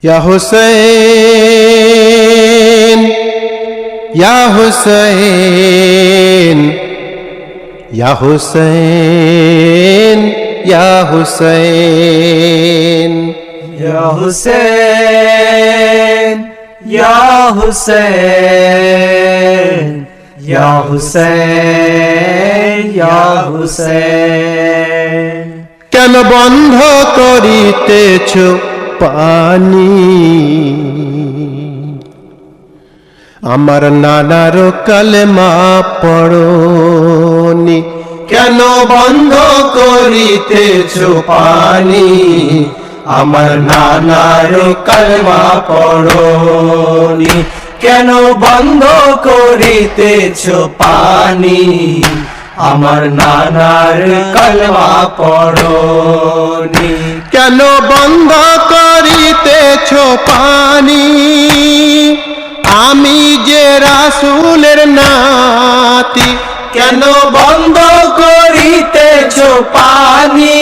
Ya Hussein, Ya Hussein, Ya Hussein, Ya Hussein, Ya Hussein, Ya Hussein, Ya Hussein, Ya Hussein. কেন বন্ধ করিতেছ পানি আমার নানার কালেমা পড়নি? কেন বন্ধ করিতেছ পানি আমার নানার কালেমা পড়নি? কেন বন্ধ করিতেছ পানি আমার নানার কালমা পড়নি? কেন বন্ধ করিতেছ পানি আমি যে রাসূলের নাতি? কেন বন্ধ করিতেছ পানি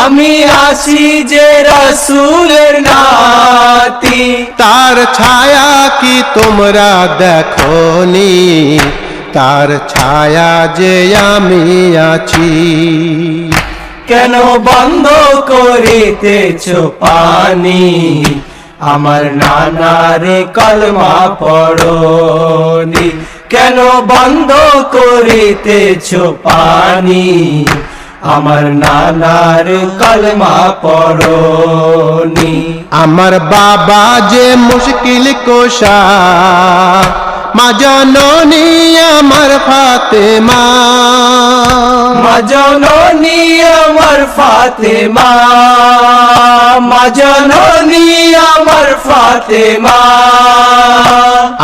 আমি আসি যে রাসূলের নাতি? তার ছায়া কি তোমরা দেখনি? তার ছায়া যে আমি আছি। কেন বন্ধ করিতেছ পানি আমার নানার কালমা পড়নি? কেন বন্ধ করিতেছ পানি আমার নানার কালমা পড়নি? আমার বাবা যে মুশকিল কোশা মা জননী আমার ফাতেমা, মা জননী আমার ফাতেমা, মা জননী আমার ফাতেমা।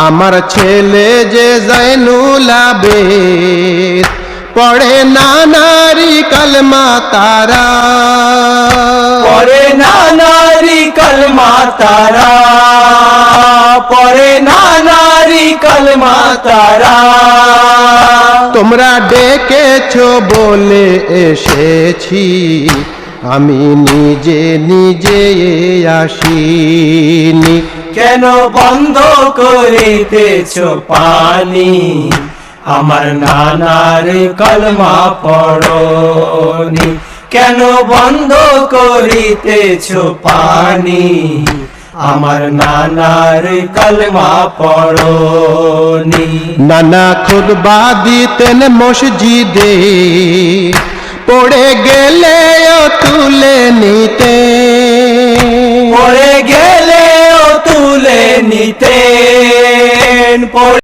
আমার ছেলে যে জৈনুল আবেদ পড়ে নানারি কালমা তারা, পড়ে নানারি কালমা তারা, পড়ে নানারি কালমা তারা। তোমরা ডেকেছ বলে এসেছি আমি নিজে নিজে আসিনি। কেন বন্ধ করিতেছ পানি আমার নানার কালমা পড়নি? কেন বন্ধ করিতেছ পানি আমার নানার কালমা পড়নি? নানা খুতবা দিতেন মসজিদে পড়ে গেলেও তুলে নিতে, পড়ে গেলেও তুলে নিতেন।